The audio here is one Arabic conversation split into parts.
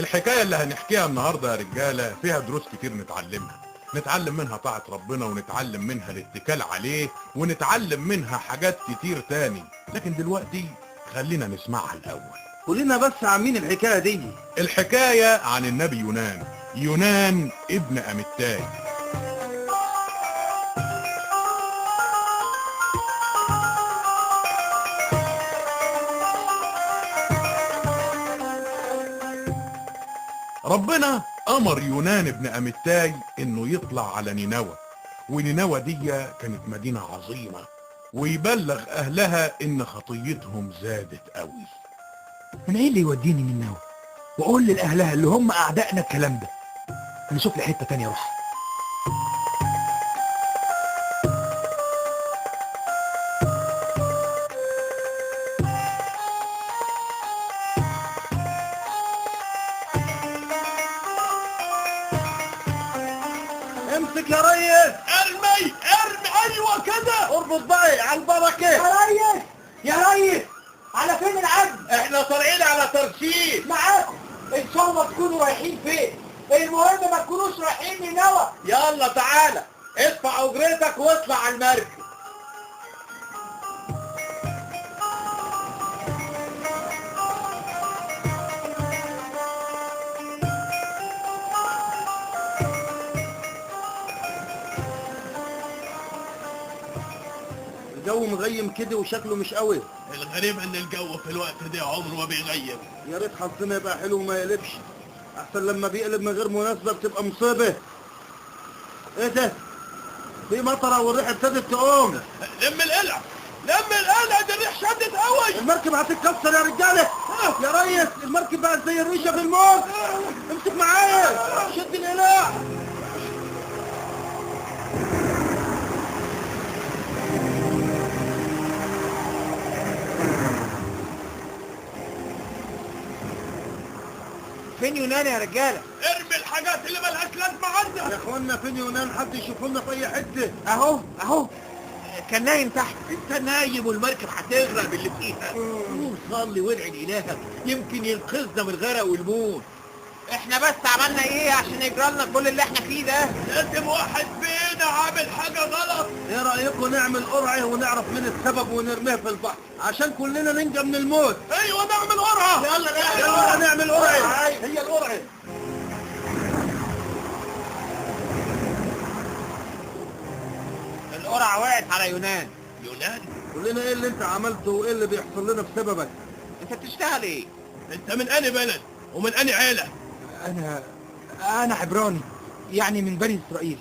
الحكاية اللي هنحكيها النهاردة يا رجالة فيها دروس كتير نتعلمها. نتعلم منها طاعة ربنا، ونتعلم منها الاتكال عليه، ونتعلم منها حاجات كتير تاني. لكن دلوقتي خلينا نسمعها الأول. قولنا بس عن مين الحكاية دي؟ الحكاية عن النبي يونان ابن أمتاي. ربنا أمر يونان ابن أمتاي إنه يطلع على نينوى، ونينوى دي كانت مدينة عظيمة، ويبلغ أهلها إن خطيتهم زادت قوي. انا ايه اللي يوديني نينوى واقول لاهلها اللي هم اعدائنا الكلام ده؟ انا اشوف لي حته تانية اروح. امسك يا ريس. ارمي ايوه كده. اربط بقى على البركة. يا ريس على فين العدل؟ احنا طالعين على ترشيد. معاكم ان شاء الله تكونوا رايحين فين؟ المهم ما تكونوش رايحين نينوى. يلا تعالى ادفع اجرتك واطلع على المركب. الجو مغيم كده وشكله مش قوي. الغريب ان الجو في الوقت ده عمره ما بيغيب. يا ريت حظنا يبقى حلو وما يقلبش، احسن لما بيقلب من غير مناسبة بتبقى مصيبة. ايه ده؟ في مطرة والريح ابتدت تقوم. لم القلع دي الريح شدت قوي. المركب هتتكسر يا رجالة. يا ريس المركب بقت زي الريشة في الموت. امسك معايا شد القلاع. فين يونان يا رجاله؟ ارمي الحاجات اللي ملهاش لازمه عندك يا اخوانا فين يونان؟ حد يشوف لنا في اي حته. اهو كان نايم تحت. انت نايم والمركب هتغرق باللي فيها. قوم صلي وادعي لالهك يمكن ينقذنا من الغرق والموت. احنا بس عملنا ايه عشان يجرى لنا كل اللي احنا فيه ده؟ لازم واحد فينا عامل حاجه غلط. ايه رايكم نعمل قرعه ونعرف مين السبب ونرميه في البحر عشان كلنا ننجى من الموت؟ ايوه نعمل قرعه. يلا نعمل قرعه. هي القرعه. القرعه وقعت على يونان. قول ايه اللي انت عملته وايه اللي بيحصل لنا بسببك؟ انت بتشتغل ايه؟ انت من انهي بلد ومن انهي عيله؟ انا عبراني، يعني من بني اسرائيل.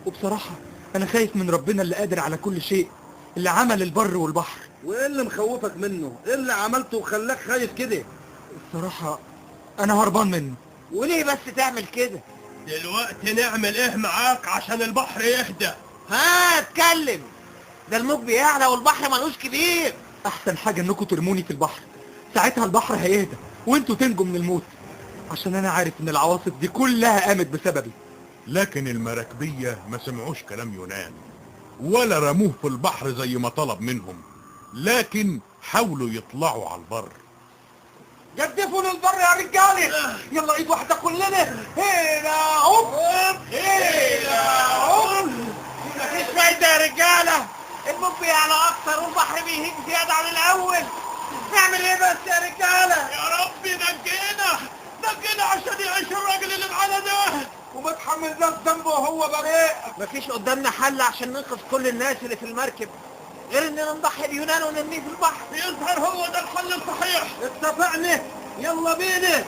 وبصراحه انا خايف من ربنا اللي قادر على كل شيء، اللي عمل البر والبحر. وايه اللي مخوفك منه؟ ايه اللي عملته وخلاك خايف كده؟ الصراحه انا هربان منه. وليه بس تعمل كده؟ دلوقتي نعمل ايه معاك عشان البحر يهدى؟ ها اتكلم. ده الموج بيعلى والبحر ملوش كبير. احسن حاجه انكم ترموني في البحر، ساعتها البحر هيهدى وانتوا تنجوا من الموت، عشان انا عارف ان العواصف دي كلها قامت بسببي. لكن المراكبيه ما سمعوش كلام يونان ولا رموه في البحر زي ما طلب منهم، لكن حاولوا يطلعوا على البر. جدفوا للبر يا رجالي. يلا ايد واحده كلنا. هنا هوب هنا هوب. مفيش فايده يا رجاله، الموج بيعلى اكتر والبحر بيهيج زياده عن الاول. نعمل ايه بس يا رجاله؟ يا رب نجينا عشان يعيش الراجل اللي معانا ده، وما تحملناش ذنبه وهو بريء. مفيش قدامنا حل عشان ننقذ كل الناس اللي في المركب غير اننا نضحي بيونان ونرميه في البحر. يظهر هو ده الحل الصحيح. اتفقنا، يلا بينا.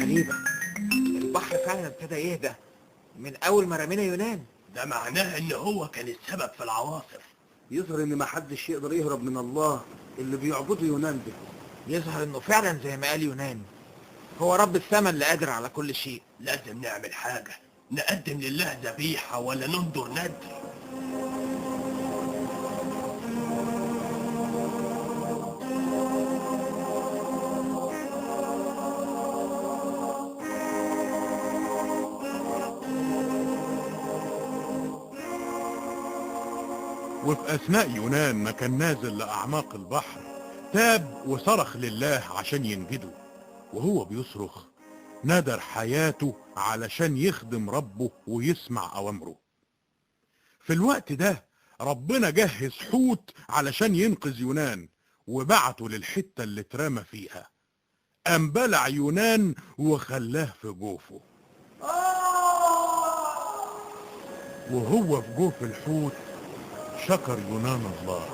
غريبة، البحر فعلا ابتدى يهدى من اول ما رمينا يونان. ده معناه ان هو كان السبب في العواصف. يظهر ان محدش يقدر يهرب من الله اللي بيعبدوا يونان ده. يظهر انه فعلا زي ما قال يونان هو رب السماء اللي قادر على كل شيء. لازم نعمل حاجة، نقدم لله ذبيحة ولا ننذر ندر. وفي أثناء يونان ما كان نازل لأعماق البحر تاب وصرخ لله عشان ينجده، وهو بيصرخ ندر حياته علشان يخدم ربه ويسمع أوامره. في الوقت ده ربنا جهز حوت علشان ينقذ يونان وبعته للحتة اللي اترمى فيها، قام بلع يونان وخلاه في جوفه. وهو في جوف الحوت شكر يونان الله.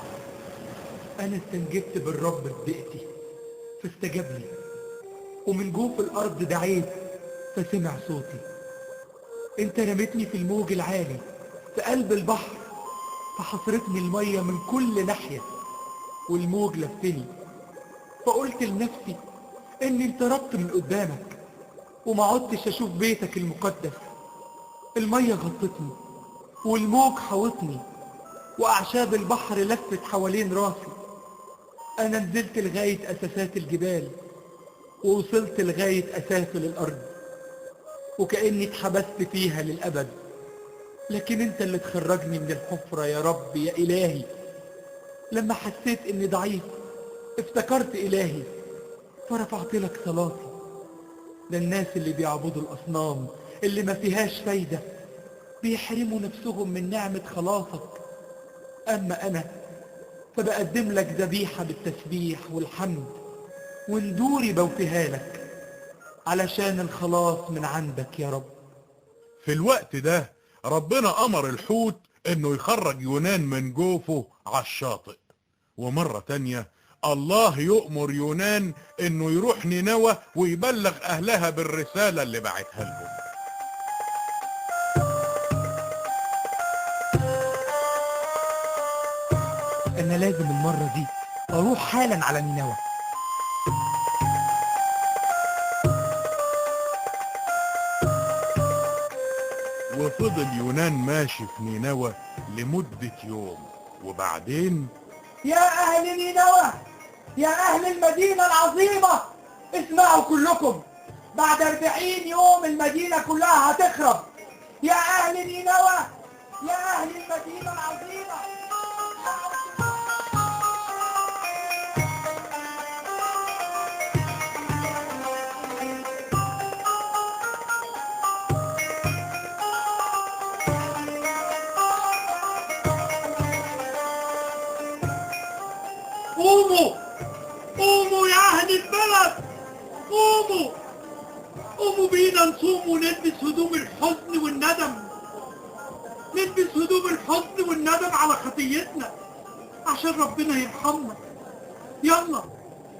أنا استنجدت بالرب في بيئتي فاستجاب لي، ومن جوف الأرض دعيت فسمع صوتي. أنت رميتني في الموج العالي في قلب البحر، فحصرتني المية من كل ناحية والموج لفني. فقلت لنفسي إني انطردت من قدامك وما عدتش أشوف بيتك المقدس. المية غطتني والموج حوطني وأعشاب البحر لفت حوالين راسي. أنا نزلت لغاية أساسات الجبال ووصلت لغاية أسافل الأرض، وكأني اتحبست فيها للأبد. لكن أنت اللي تخرجني من الحفرة يا رب يا إلهي. لما حسيت إني ضعيف افتكرت إلهي فرفعت لك صلاتي. ده الناس اللي بيعبدوا الأصنام اللي ما فيهاش فايدة بيحرموا نفسهم من نعمة خلاصك، أما أنا فبقدم لك ذبيحة بالتسبيح والحمد وندوري بوتها لك علشان الخلاص من عندك يا رب. في الوقت ده ربنا أمر الحوت إنه يخرج يونان من جوفه على الشاطئ، ومرة تانية الله يؤمر يونان إنه يروح نينوى ويبلغ أهلها بالرسالة اللي بعتها لهم. أنا لازم المرة دي أروح حالا على نينوى. وفضل يونان ماشي في نينوى لمدة يوم، وبعدين يا أهل نينوى، يا أهل المدينة العظيمة، اسمعوا كلكم. بعد 40 يوم المدينة كلها هتخرب. يا أهل نينوى، يا أهل المدينة العظيمة. قوموا قوموا يا أهل البلد، قوموا قوموا بينا نصوم ونلبس هدوم الحزن والندم. نلبس هدوم الحزن والندم على خطيتنا عشان ربنا يرحمنا. يلا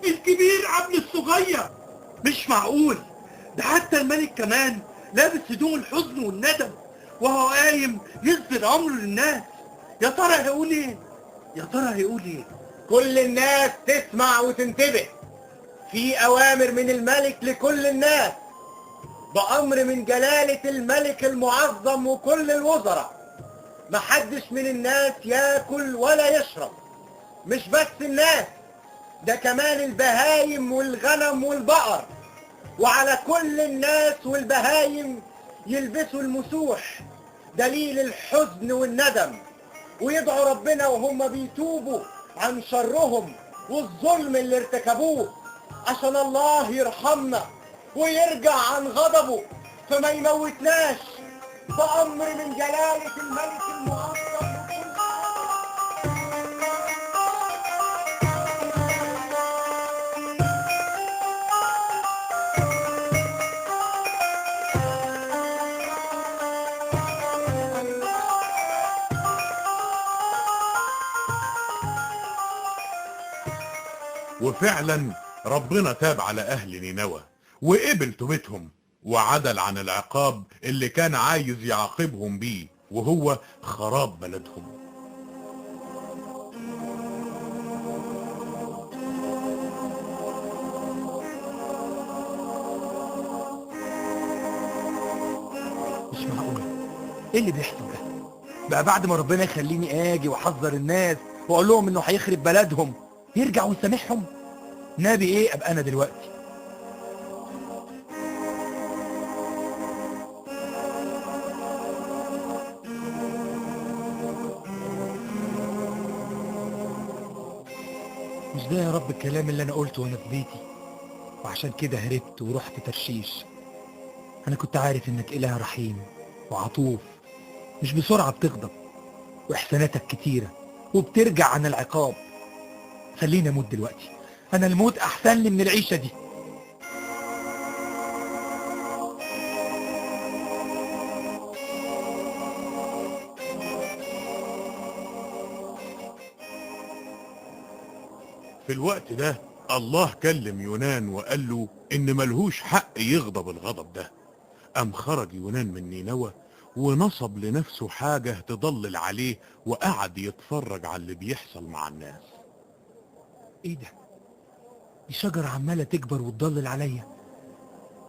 الكبير قبل الصغير. مش معقول، ده حتى الملك كمان لابس هدوم الحزن والندم وهو قايم يصدر امره للناس. يا ترى هيقول ايه؟ يا ترى هيقول ايه؟ كل الناس تسمع وتنتبه. في أوامر من الملك لكل الناس، بأمر من جلالة الملك المعظم وكل الوزراء. محدش من الناس ياكل ولا يشرب. مش بس الناس، ده كمان البهايم والغنم والبقر. وعلى كل الناس والبهايم يلبسوا المسوح دليل الحزن والندم، ويدعوا ربنا وهم بيتوبوا عن شرهم والظلم اللي ارتكبوه عشان الله يرحمنا ويرجع عن غضبه فما يموتناش، بأمر من جلالة الملك المعظم. وفعلا ربنا تاب على أهل نينوى وقبل توبتهم وعدل عن العقاب اللي كان عايز يعاقبهم بيه، وهو خراب بلدهم. مش معقول، ايه اللي بيحصل ده؟ بقى بعد ما ربنا يخليني اجي واحذر الناس واقول لهم انه هيخرب بلدهم يرجع ويسامحهم؟ نبي ايه ابقى انا دلوقتي؟ مش ده يا رب الكلام اللي انا قلته وانا في بيتي؟ وعشان كده هربت ورحت ترشيش. انا كنت عارف انك اله رحيم وعطوف، مش بسرعة بتغضب، واحساناتك كتيرة وبترجع عن العقاب. خليني اموت دلوقتي، انا الموت احسن لي من العيشة دي. في الوقت ده الله كلم يونان وقال له ان ملهوش حق يغضب الغضب ده. قام خرج يونان من نينوى ونصب لنفسه حاجة تضلل عليه، وقعد يتفرج على اللي بيحصل مع الناس. ايه ده؟ دي شجرة عمالة تكبر وتضلل عليا.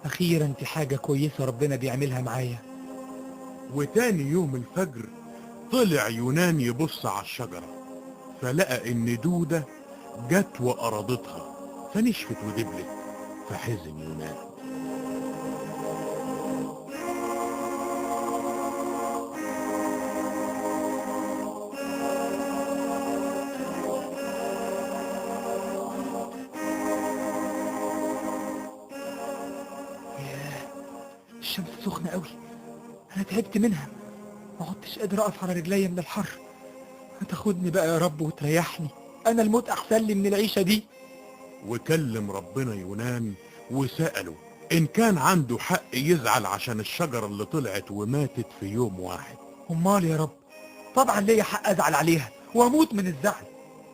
اخيرا في حاجة كويسة ربنا بيعملها معايا. وتاني يوم الفجر طلع يونان يبص على الشجرة، فلقى ان دودة جت وقرضتها، فنشفت ودبلت، فحزن يونان. ياه، الشمس سخنة قوي، انا تعبت منها، ما عدتش قادر اقف على رجلي من الحر. هتاخدني بقى يا رب وتريحني، انا الموت احسن لي من العيشة دي. وكلم ربنا يونان وسأله إن كان عنده حق يزعل عشان الشجرة اللي طلعت وماتت في يوم واحد. امال يا رب، طبعا ليا حق ازعل عليها واموت من الزعل.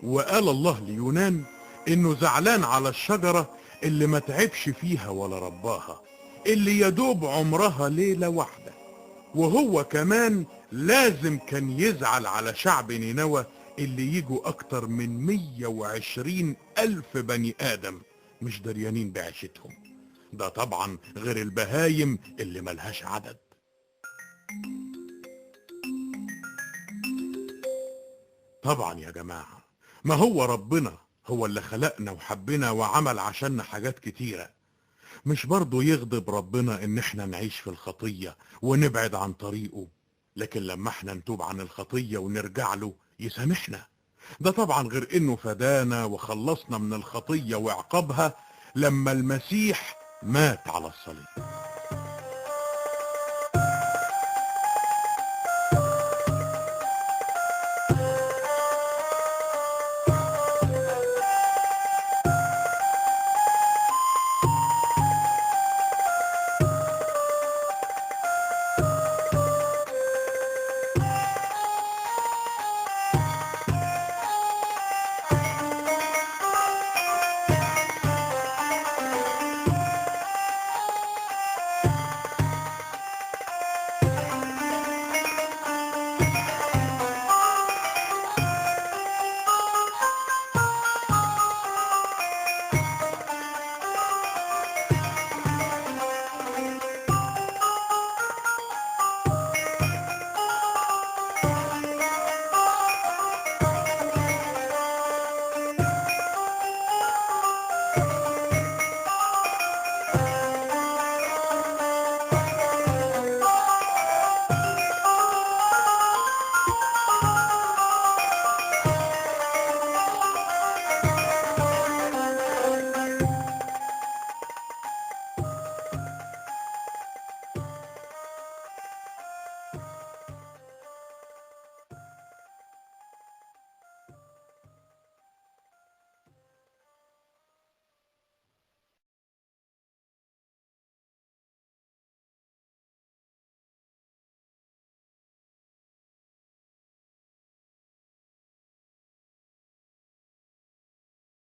وقال الله ليونان إنه زعلان على الشجرة اللي ما تعبش فيها ولا رباها، اللي يدوب عمرها ليلة واحدة. وهو كمان لازم كان يزعل على شعب نينوى اللي يجوا أكتر من 120 ألف بني آدم مش دريانين بعيشتهم، ده طبعا غير البهايم اللي ملهاش عدد. طبعا يا جماعة، ما هو ربنا هو اللي خلقنا وحبنا وعمل عشاننا حاجات كتيرة. مش برضو يغضب ربنا ان احنا نعيش في الخطية ونبعد عن طريقه، لكن لما احنا نتوب عن الخطية ونرجع له يسامحنا. ده طبعا غير انه فدانا وخلصنا من الخطية وعقابها لما المسيح مات على الصليب.